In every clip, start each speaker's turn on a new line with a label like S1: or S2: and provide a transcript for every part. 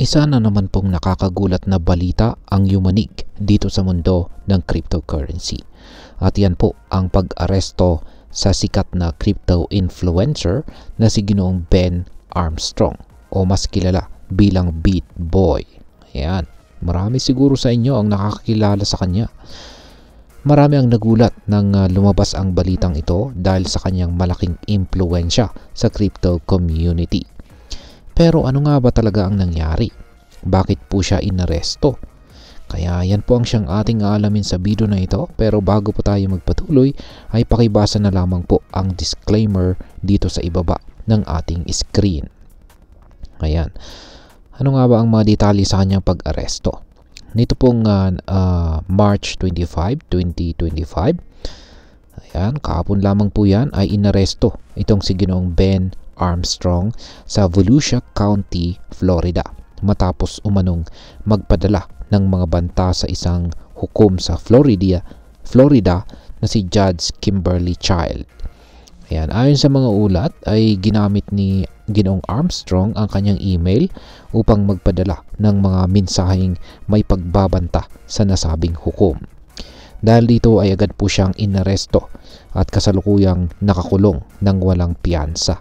S1: Isa na naman pong nakakagulat na balita ang yumanig dito sa mundo ng cryptocurrency. At yan po ang pag-aresto sa sikat na crypto influencer na si Ginoong Ben Armstrong o mas kilala bilang Beat Boy. Ayan, marami siguro sa inyo ang nakakakilala sa kanya. Marami ang nagulat nang lumabas ang balitang ito dahil sa kanyang malaking impluensya sa crypto community. Pero ano nga ba talaga ang nangyari? Bakit po siya inaresto? Kaya yan po ang siyang ating aalamin sa video na ito. Pero bago po tayo magpatuloy ay pakibasa na lamang po ang disclaimer dito sa ibaba ng ating screen. Ayan. Ano nga ba ang mga detalye sa kanyang pag-aresto? Nito pong March 25, 2025. Ayan, kahapon lamang po yan ay inaresto itong si Ginoong Ben Armstrong sa Volusia County, Florida matapos umanong magpadala ng mga banta sa isang hukom sa Florida na si Judge Kimberly Child. Ayan, ayon sa mga ulat ay ginamit ni Ginoong Armstrong ang kanyang email upang magpadala ng mga mensaheng may pagbabanta sa nasabing hukom. Dahil dito ay agad po siyang inaresto at kasalukuyang nakakulong ng walang piyansa.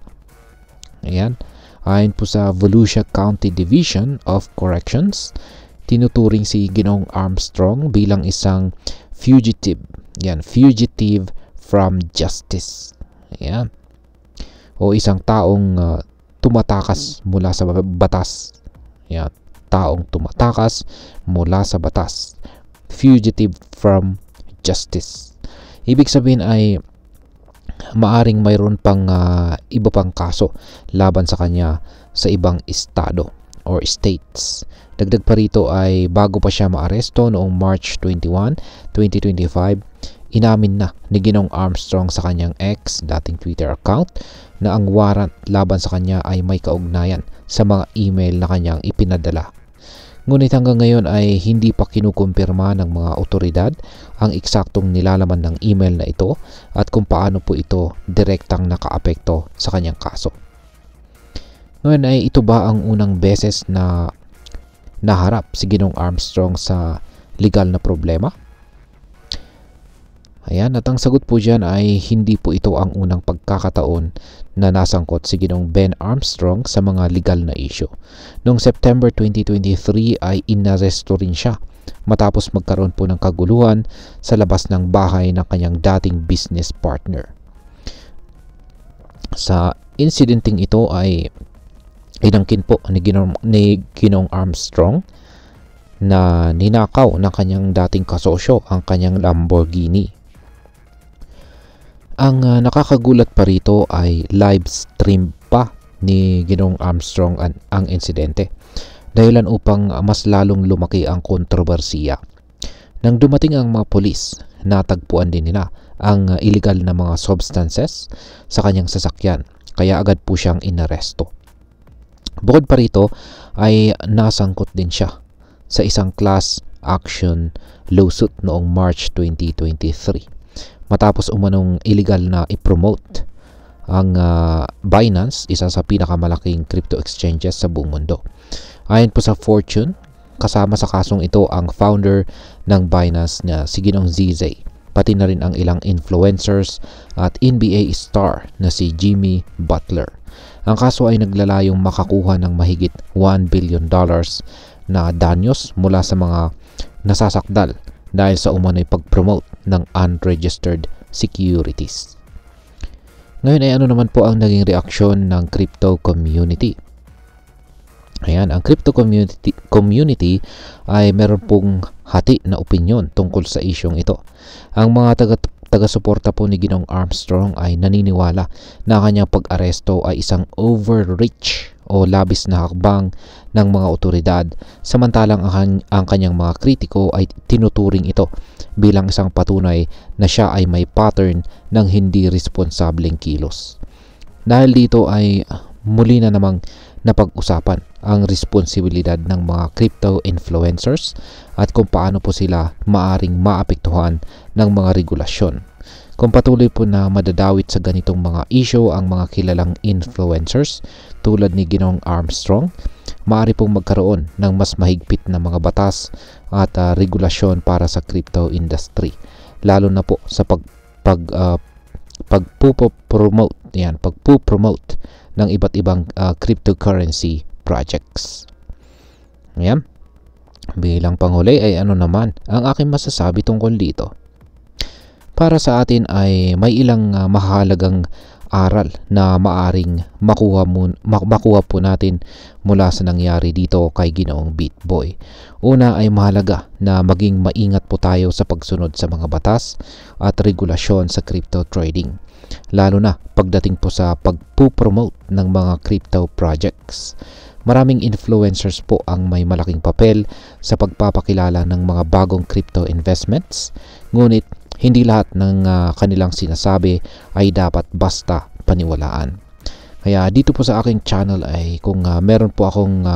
S1: Ayan. Ayon po sa Volusia County Division of Corrections, tinuturing si Ginoong Armstrong bilang isang fugitive. Ayan, fugitive from justice. Ayan. O isang taong tumatakas mula sa batas. Ayan, taong tumatakas mula sa batas. Fugitive from justice. Ibig sabihin ay maaring mayroon pang iba pang kaso laban sa kanya sa ibang estado or states. Dagdag pa rito ay bago pa siya maaresto noong March 21, 2025, inamin na ni Ginoong Armstrong sa kanyang ex, dating Twitter account, na ang warrant laban sa kanya ay may kaugnayan sa mga email na kanyang ipinadala. Ngunit hanggang ngayon ay hindi pa kinukumpirma ng mga otoridad ang eksaktong nilalaman ng email na ito at kung paano po ito direktang nakaapekto sa kanyang kaso. Ngayon ay ito ba ang unang beses na naharap si Ginoong Armstrong sa legal na problema? Ayan, at ang sagot po dyan ay hindi po ito ang unang pagkakataon na nasangkot si Ginoong Ben Armstrong sa mga legal na issue. Noong September 2023 ay inaresto rin siya matapos magkaroon po ng kaguluhan sa labas ng bahay ng kanyang dating business partner. Sa incidenting ito ay inangkin po ni Ginoong Armstrong na ninakaw ng kanyang dating kasosyo ang kanyang Lamborghini. Ang nakakagulat pa rito ay live stream pa ni Ginoong Armstrong ang insidente, dahilan upang mas lalong lumaki ang kontrobersiya. Nang dumating ang mga pulis, natagpuan din nila ang illegal na mga substances sa kanyang sasakyan, kaya agad po siyang inaresto. Bukod pa rito ay nasangkot din siya sa isang class action lawsuit noong March 2023. Matapos umanong illegal na i-promote ang Binance, isa sa pinakamalaking crypto exchanges sa buong mundo. Ayon po sa Fortune, kasama sa kasong ito ang founder ng Binance na si Ginoong ZZ, pati na rin ang ilang influencers at NBA star na si Jimmy Butler. Ang kaso ay naglalayong makakuha ng mahigit $1 billion na danyos mula sa mga nasasakdal dahil sa umano'y pag-promote ng unregistered securities. Ngayon ay ano naman po ang naging reaksyon ng crypto community? Ayan, ang crypto community ay meron pong hati na opinyon tungkol sa isyong ito. Ang mga taga-suporta po ni Ginoong Armstrong ay naniniwala na kanyang pag-aresto ay isang overreach o labis na hakbang ng mga otoridad, samantalang ang kanyang mga kritiko ay tinuturing ito bilang isang patunay na siya ay may pattern ng hindi responsableng kilos. Dahil dito ay muli na namang napag-usapan ang responsibilidad ng mga crypto influencers at kung paano po sila maaring maapektuhan ng mga regulasyon. Kung patuloy po na madadawit sa ganitong mga issue ang mga kilalang influencers tulad ni Ginoong Armstrong, maaari pong magkaroon ng mas mahigpit na mga batas at regulasyon para sa crypto industry, lalo na po sa pagpo-promote ng iba't ibang cryptocurrency projects. Ayan. Bilang panghuli ay ano naman ang aking masasabi tungkol dito. Para sa atin ay may ilang mahalagang aral na maaring makuha po natin mula sa nangyari dito kay Ginoong BitBoy. Una ay mahalaga na maging maingat po tayo sa pagsunod sa mga batas at regulasyon sa crypto trading, lalo na pagdating po sa pagpo-promote ng mga crypto projects. Maraming influencers po ang may malaking papel sa pagpapakilala ng mga bagong crypto investments, ngunit hindi lahat ng kanilang sinasabi ay dapat basta paniwalaan. Kaya dito po sa aking channel ay kung meron po akong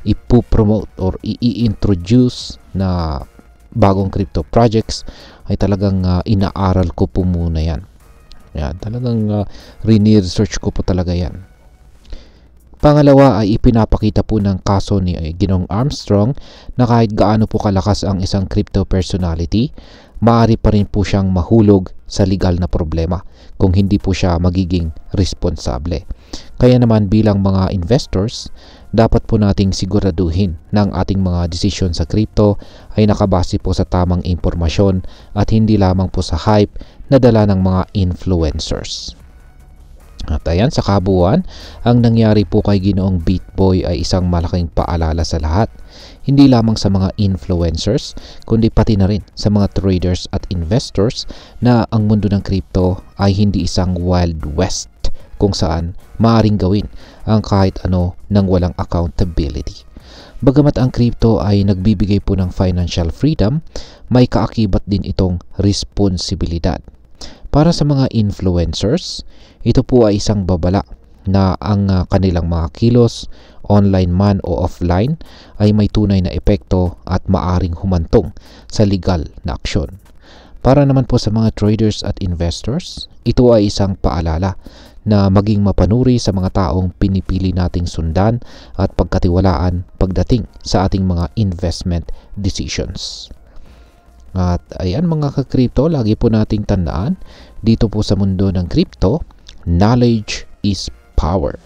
S1: ipopromote or i-introduce na bagong crypto projects, ay talagang inaaral ko po muna yan. Talagang rini-research ko po talaga yan. Pangalawa ay ipinapakita po ng kaso ni Ginoong Armstrong na kahit gaano po kalakas ang isang crypto personality, maaari pa rin po siyang mahulog sa legal na problema kung hindi po siya magiging responsable. Kaya naman bilang mga investors, dapat po nating siguraduhin na ang ating mga desisyon sa crypto ay nakabase po sa tamang impormasyon at hindi lamang po sa hype na dala ng mga influencers. At ayan, sa kabuuan, ang nangyari po kay Ginoong BitBoy ay isang malaking paalala sa lahat. Hindi lamang sa mga influencers, kundi pati na rin sa mga traders at investors na ang mundo ng crypto ay hindi isang Wild West kung saan maaaring gawin ang kahit ano nang walang accountability. Bagamat ang crypto ay nagbibigay po ng financial freedom, may kaakibat din itong responsibilidad. Para sa mga influencers, ito po ay isang babala na ang kanilang mga kilos, online man o offline, ay may tunay na epekto at maaring humantong sa legal na aksyon. Para naman po sa mga traders at investors, ito ay isang paalala na maging mapanuri sa mga taong pinipili nating sundan at pagkatiwalaan pagdating sa ating mga investment decisions. At ayan mga ka-crypto, lagi po nating tandaan, dito po sa mundo ng crypto, knowledge is power.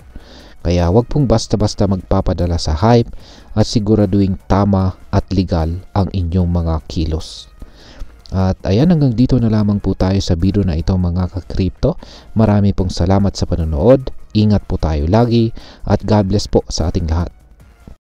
S1: Kaya wag pong basta-basta magpapadala sa hype at siguraduhin tama at legal ang inyong mga kilos. At ayan, hanggang dito na lamang po tayo sa video na ito mga ka-crypto. Marami pong salamat sa panonood. Ingat po tayo lagi at God bless po sa ating lahat.